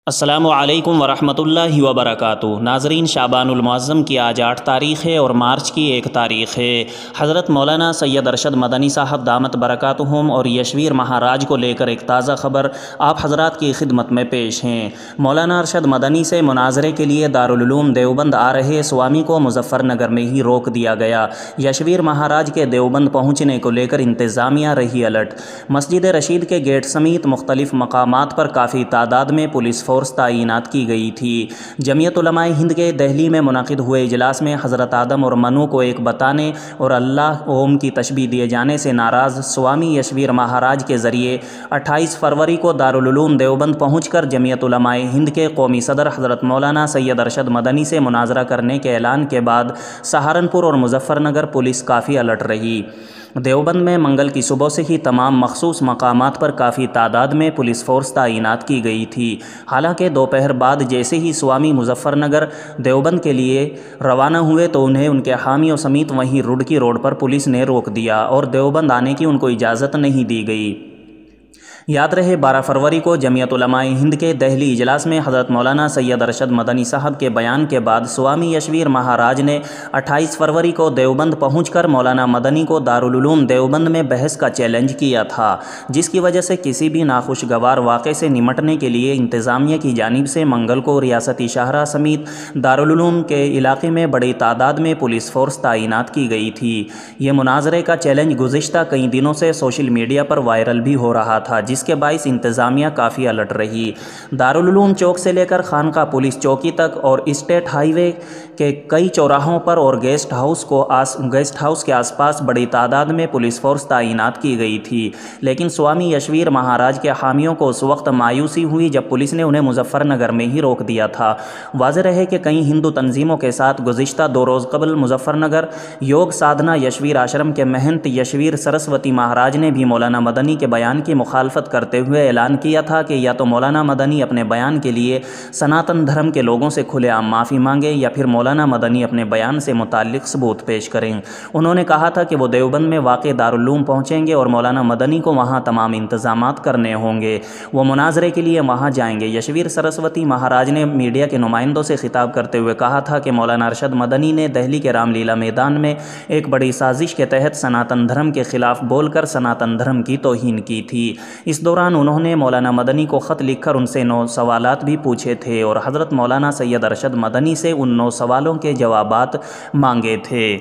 السلام علیکم ورحمۃ اللہ وبرکاتہ۔ ناظرین، شعبان المعظم کی آج 8 تاریخ ہے اور مارچ کی 1 تاریخ ہے۔ حضرت مولانا سید ارشد مدنی صاحب دامت برکاتہم اور یشویر مہاراج کو لے کر ایک تازہ خبر آپ حضرات کی خدمت میں پیش ہیں۔ مولانا ارشد مدنی سے مناظرے کے لیے دارالعلوم دیوبند آ رہے سوامی کو مظفر نگر میں ہی روک دیا گیا۔ یشویر مہاراج کے دیوبند پہنچنے کو لے کر انتظامیہ رہی الرٹ۔ مسجد رشید کے گیٹ سمیت مختلف مقامات پر کافی تعداد میں پولیس فورس تعینات کی گئی تھی۔ جمعیت علماء ہند کے دہلی میں منعقد ہوئے اجلاس میں حضرت آدم اور منو کو ایک بتانے اور اللہ اوم کی تشبیہ دیے جانے سے ناراض سوامی یشویر مہاراج کے ذریعے 28 فروری کو دارالعلوم دیوبند پہنچ کر جمعیت علماء ہند کے قومی صدر حضرت مولانا سید ارشد مدنی سے مناظرہ کرنے کے اعلان کے بعد سہارنپور اور مظفر نگر پولیس کافی الرٹ رہی۔ دیوبند میں منگل کی صبح سے ہی تمام مخصوص مقامات پر کافی تعداد میں پولیس فورس تعینات کی گئی تھی۔ حالانکہ دوپہر بعد جیسے ہی سوامی مظفر نگر دیوبند کے لیے روانہ ہوئے تو انہیں ان کے حامیوں سمیت وہیں رڈکی روڈ پر پولیس نے روک دیا اور دیوبند آنے کی ان کو اجازت نہیں دی گئی۔ یاد رہے 12 فروری کو جمعیت علماء ہند کے دہلی اجلاس میں حضرت مولانا سید ارشد مدنی صاحب کے بیان کے بعد سوامی یشویر مہاراج نے 28 فروری کو دیوبند پہنچ کر مولانا مدنی کو دارالعلوم دیوبند میں بحث کا چیلنج کیا تھا، جس کی وجہ سے کسی بھی ناخوشگوار واقعے سے نمٹنے کے لیے انتظامیہ کی جانب سے منگل کو ریاستی شاہراہ سمیت دارالعلوم کے علاقے میں بڑی تعداد میں پولیس فورس تعینات کی گئی تھی۔ یہ مناظرے کا چیلنج گزشتہ کئی دنوں سے سوشل میڈیا پر وائرل بھی ہو رہا تھا، جس کے باعث انتظامیہ کافی الرٹ رہی۔ دارالعلوم چوک سے لے کر خانقاہ پولیس چوکی تک اور اسٹیٹ ہائی وے کے کئی چوراہوں پر اور گیسٹ ہاؤس کے آس پاس بڑی تعداد میں پولیس فورس تعینات کی گئی تھی، لیکن سوامی یشویر مہاراج کے حامیوں کو اس وقت مایوسی ہوئی جب پولیس نے انہیں مظفر نگر میں ہی روک دیا تھا۔ واضح رہے کہ کئی ہندو تنظیموں کے ساتھ گزشتہ 2 روز قبل مظفر نگر یوگ سادھنا یشویر آشرم کے مہنت یشویر سرسوتی مہاراج نے بھی مولانا مدنی کے بیان کی مخالفت کرتے ہوئے اعلان کیا تھا کہ یا تو مولانا مدنی اپنے بیان کے لیے سناتن دھرم کے لوگوں سے کھلے عام معافی مانگے یا پھر مولانا مدنی اپنے بیان سے متعلق ثبوت پیش کریں۔ انہوں نے کہا تھا کہ وہ دیوبند میں واقع دارالعلوم پہنچیں گے اور مولانا مدنی کو وہاں تمام انتظامات کرنے ہوں گے، وہ مناظرے کے لیے وہاں جائیں گے۔ یشویر سرسوتی مہاراج نے میڈیا کے نمائندوں سے خطاب کرتے ہوئے کہا تھا کہ مولانا ارشد مدنی نے دہلی کے رام لیلا میدان میں ایک بڑی سازش کے تحت سناتن دھرم کے خلاف بول کر سناتن دھرم کی توہین کی تھی۔ اس دوران انہوں نے مولانا مدنی کو خط لکھ کر ان سے 9 سوالات بھی پوچھے تھے اور حضرت مولانا سید ارشد مدنی سے ان 9 سوالوں کے جوابات مانگے تھے۔